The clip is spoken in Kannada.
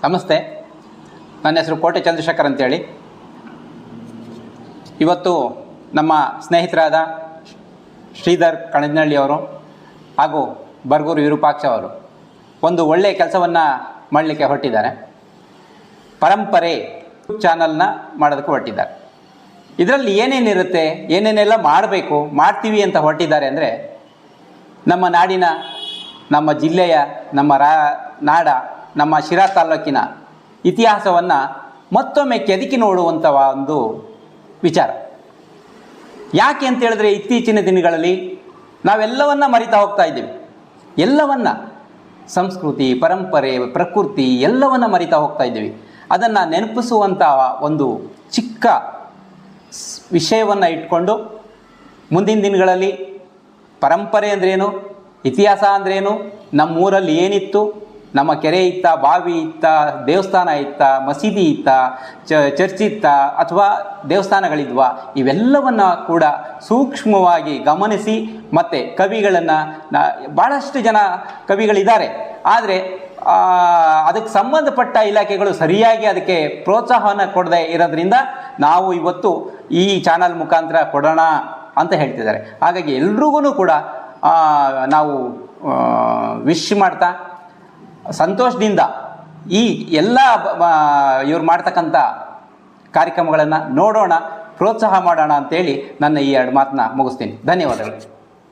ನಮಸ್ತೆ, ನನ್ನ ಹೆಸರು ಕೋಟೆ ಚಂದ್ರಶೇಖರ್ ಅಂತೇಳಿ. ಇವತ್ತು ನಮ್ಮ ಸ್ನೇಹಿತರಾದ ಶ್ರೀಧರ್ ಕಣಜ್ನಳ್ಳಿಯವರು ಹಾಗೂ ಬರ್ಗೂರು ವಿರೂಪಾಕ್ಷ ಅವರು ಒಂದು ಒಳ್ಳೆಯ ಕೆಲಸವನ್ನು ಮಾಡಲಿಕ್ಕೆ ಹೊರಟಿದ್ದಾರೆ. ಪರಂಪರೆ ಚಾನಲ್ನ ಮಾಡೋದಕ್ಕೆ ಹೊರಟಿದ್ದಾರೆ. ಇದರಲ್ಲಿ ಏನೇನಿರುತ್ತೆ, ಏನೇನೆಲ್ಲ ಮಾಡ್ತೀವಿ ಅಂತ ಹೊರಟಿದ್ದಾರೆ ಅಂದರೆ, ನಮ್ಮ ನಾಡಿನ, ನಮ್ಮ ಜಿಲ್ಲೆಯ, ನಮ್ಮ ನಾಡ, ನಮ್ಮ ಶಿರಾ ತಾಲೂಕಿನ ಇತಿಹಾಸವನ್ನು ಮತ್ತೊಮ್ಮೆ ಕೆದಕಿ ನೋಡುವಂಥ ಒಂದು ವಿಚಾರ. ಯಾಕೆ ಅಂತೇಳಿದ್ರೆ, ಇತ್ತೀಚಿನ ದಿನಗಳಲ್ಲಿ ನಾವೆಲ್ಲವನ್ನ ಮರಿತಾ ಹೋಗ್ತಾ ಇದ್ದೀವಿ. ಎಲ್ಲವನ್ನ, ಸಂಸ್ಕೃತಿ, ಪರಂಪರೆ, ಪ್ರಕೃತಿ ಎಲ್ಲವನ್ನ ಮರಿತಾ ಹೋಗ್ತಾ ಇದ್ದೀವಿ. ಅದನ್ನು ನೆನಪಿಸುವಂಥ ಒಂದು ಚಿಕ್ಕ ವಿಷಯವನ್ನು ಇಟ್ಕೊಂಡು ಮುಂದಿನ ದಿನಗಳಲ್ಲಿ ಪರಂಪರೆ ಅಂದ್ರೇನು, ಇತಿಹಾಸ ಅಂದ್ರೇನು, ನಮ್ಮೂರಲ್ಲಿ ಏನಿತ್ತು, ನಮ್ಮ ಕೆರೆ ಇತ್ತ, ಬಾವಿ ಇತ್ತ, ದೇವಸ್ಥಾನ ಇತ್ತ, ಮಸೀದಿ ಇತ್ತ, ಚರ್ಚ್ ಇತ್ತ, ಅಥವಾ ದೇವಸ್ಥಾನಗಳಿದ್ವಾ, ಇವೆಲ್ಲವನ್ನು ಕೂಡ ಸೂಕ್ಷ್ಮವಾಗಿ ಗಮನಿಸಿ, ಮತ್ತು ಕವಿಗಳನ್ನು, ಭಾಳಷ್ಟು ಜನ ಕವಿಗಳಿದ್ದಾರೆ, ಆದರೆ ಅದಕ್ಕೆ ಸಂಬಂಧಪಟ್ಟ ಇಲಾಖೆಗಳು ಸರಿಯಾಗಿ ಅದಕ್ಕೆ ಪ್ರೋತ್ಸಾಹವನ್ನು ಕೊಡದೆ ಇರೋದ್ರಿಂದ ನಾವು ಇವತ್ತು ಈ ಚಾನಲ್ ಮುಖಾಂತರ ಕೊಡೋಣ ಅಂತ ಹೇಳ್ತಿದ್ದಾರೆ. ಹಾಗಾಗಿ ಎಲ್ರಿಗೂ ಕೂಡ ನಾವು ವಿಶ್ ಮಾಡ್ತಾ ಸಂತೋಷದಿಂದ ಈ ಎಲ್ಲ ಇವ್ರು ಮಾಡ್ತಕ್ಕಂಥ ಕಾರ್ಯಕ್ರಮಗಳನ್ನು ನೋಡೋಣ, ಪ್ರೋತ್ಸಾಹ ಮಾಡೋಣ ಅಂತೇಳಿ ನನ್ನ ಈ ಎರಡು ಮಾತನ್ನ ಮುಗಿಸ್ತೀನಿ. ಧನ್ಯವಾದಗಳು.